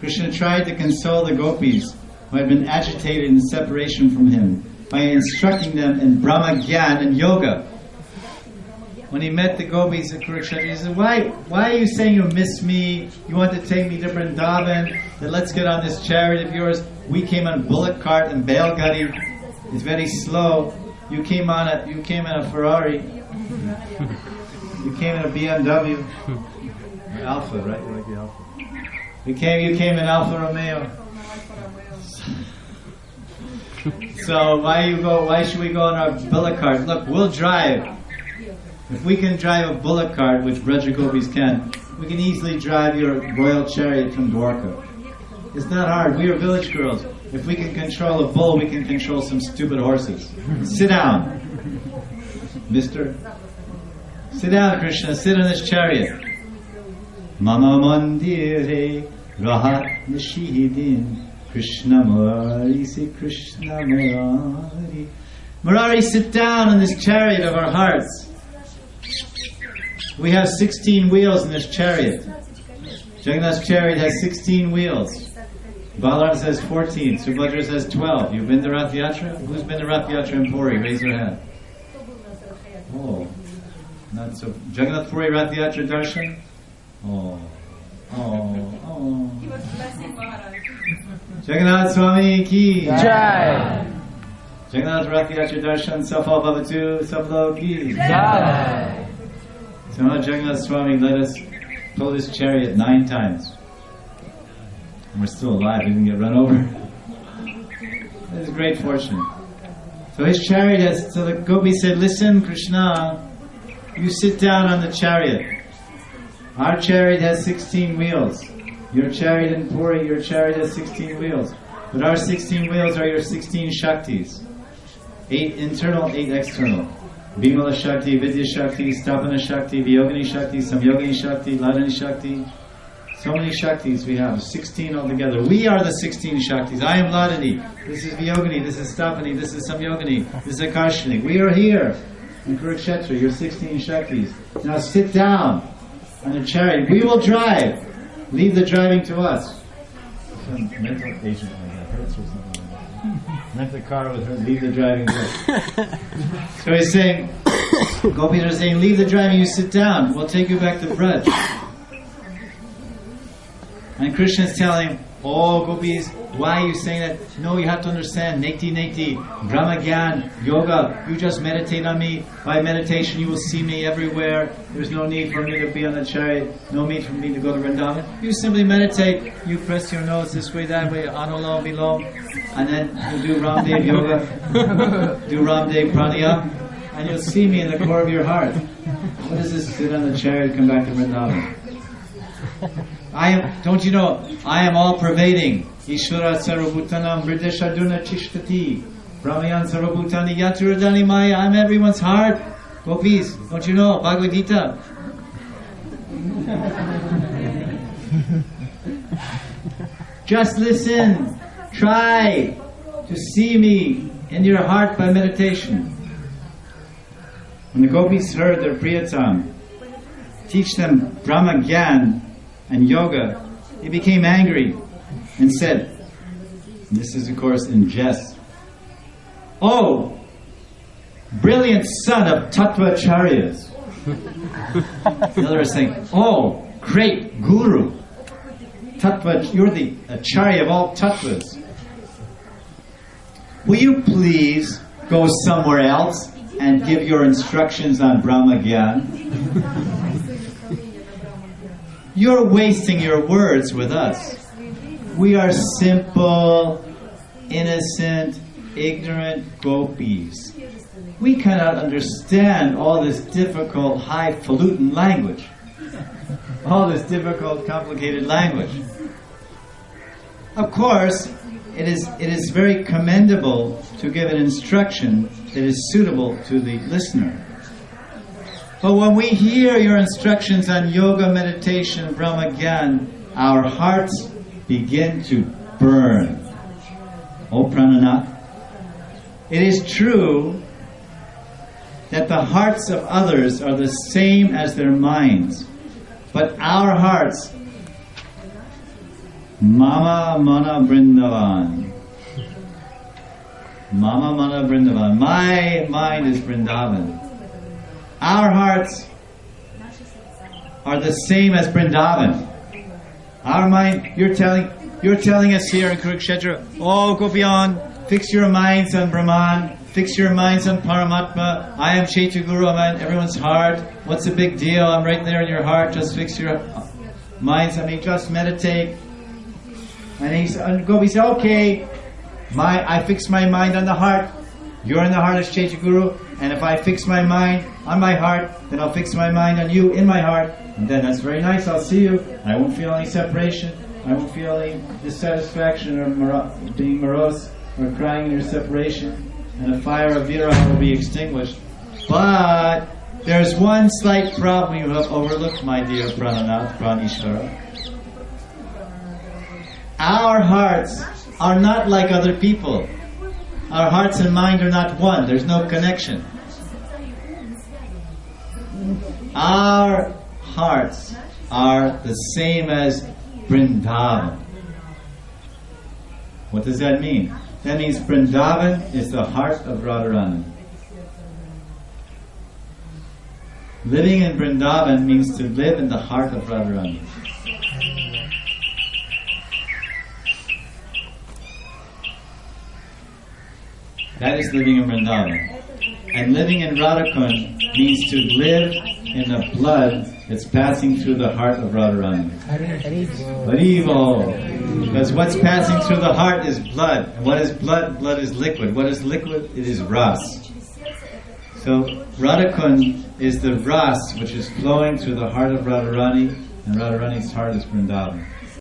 Krishna tried to console the gopis who had been agitated in separation from him by instructing them in Brahma Gyan and Yoga. When he met the gopis at Kurukshetra, he said, why are you saying you miss me? You want to take me to Vrindavan? Then let's get on this chariot of yours. We came on a bullock cart and Bail Gadi. It's very slow. You came in a Ferrari. You came in a BMW. Alpha, right? You like the Alpha. You came in Alfa Romeo. So why should we go on our bullock cart? Look, we'll drive. If we can drive a bullock cart, which Braja Gopis can, we can easily drive your royal chariot from Dwarka. It's not hard. We are village girls. If we can control a bull, we can control some stupid horses. Sit down, mister. Sit down, Krishna. Sit on this chariot. Mama mandire rahat nishidin Krishna Murari, say Krishna Murari. Murari, sit down on this chariot of our hearts. We have 16 wheels in this chariot. Jagannath's chariot has 16 wheels. Balaram says 14. Subhadra says 12. You've been to Rath Yatra? Who's been to Rath Yatra in Puri? Raise your hand. Oh, not so. Jagannath Puri Rath Yatra Darshan? Oh. Jagannath Swami ki Jai. Jagannath Rath Yatra Darshan Safal Bhavatu Safalo ki Jai. So now Jagannath Swami let us pull this chariot 9 times. And we're still alive, we didn't get run over. It's a great fortune. So his chariot has, so the gopi said, listen Krishna, you sit down on the chariot. Our chariot has 16 wheels. Your chariot in Puri, your chariot has 16 wheels. But our 16 wheels are your 16 Shaktis. 8 internal, 8 external. Bimala Shakti, Vidya Shakti, Stapana Shakti, Vyogini Shakti, Samyogini Shakti, Ladani Shakti. So many Shaktis we have, 16 altogether. We are the 16 Shaktis. I am Ladani, this is Vyogini, this is Stapani, this is Samyogini, this is Akarshani. We are here in Kurukshetra, your 16 Shaktis. Now sit down on the chariot. We will drive. Leave the driving to us. Some mental agent like that hurts or something like that. Rent the car with her, leave the driving to us. So he's saying, gopis are saying, leave the driving, you sit down. We'll take you back to Braj. And Krishna is telling, oh gopis, why are you saying that? No, you have to understand, Nekti, Brahma Gyan, Yoga, you just meditate on me. By meditation you will see me everywhere. There's no need for me to be on the chariot, no need for me to go to Vrindavan. You simply meditate, you press your nose this way, that way, Anulom, Vilom, and then you do Ramdev Yoga, do Ramdev Pranayam, and you'll see me in the core of your heart. What is this, sit on the chariot, come back to Vrindavan? Don't you know, I am all pervading. Ishvara sarvabhutanam vrideshaduna chishtati. Brahmayan sarvabhutani yaturadani maya. I'm everyone's heart. Gopis, don't you know, Bhagavad Gita. Just listen. Try to see me in your heart by meditation. When the gopis heard their Priyatam teach them Brahma Gyan and Yoga, he became angry and said, and this is of course in jest, oh, brilliant son of Tattvacharyas. The other is saying, oh, great Guru, Tattva, you're the Acharya of all Tattvas. Will you please go somewhere else and give your instructions on Brahma Gyan? You're wasting your words with us. We are simple, innocent, ignorant gopis. We cannot understand all this difficult, highfalutin language. All this difficult, complicated language. Of course, it is very commendable to give an instruction that is suitable to the listener. But when we hear your instructions on yoga, meditation, Brahma Gyan, our hearts begin to burn. Oh Prananath, it is true that the hearts of others are the same as their minds, but our hearts Mama Mana Vrindavan. Mama Mana Vrindavan. My mind is Vrindavan. Our hearts are the same as Vrindavan. Our mind, you're telling us here in Kurukshetra, oh Gopiyan, fix your minds on Brahman, fix your minds on Paramatma, I am Chaitya-Guru, I'm in everyone's heart, what's the big deal, I'm right there in your heart, just fix your minds, just meditate. And Gopi said, okay, I fix my mind on the heart, you're in the heart as Chaitya-Guru, and if I fix my mind on my heart, then I'll fix my mind on you in my heart, and then that's very nice, I'll see you, I won't feel any separation, I won't feel any dissatisfaction or being morose or crying in your separation, and the fire of viraha will be extinguished. But there's one slight problem you have overlooked, my dear Prananath, Pranishvara. Our hearts are not like other people. Our hearts and mind are not one. There's no connection. Our hearts are the same as Vrindavan. What does that mean? That means Vrindavan is the heart of Radharani. Living in Vrindavan means to live in the heart of Radharani. That is living in Vrindavan. And living in Radhakund means to live in the blood that's passing through the heart of Radharani. Haribo. Because what's passing through the heart is blood. And what is blood? Blood is liquid. What is liquid? It is ras. So Radhakund is the ras which is flowing through the heart of Radharani, and Radharani's heart is Vrindavan.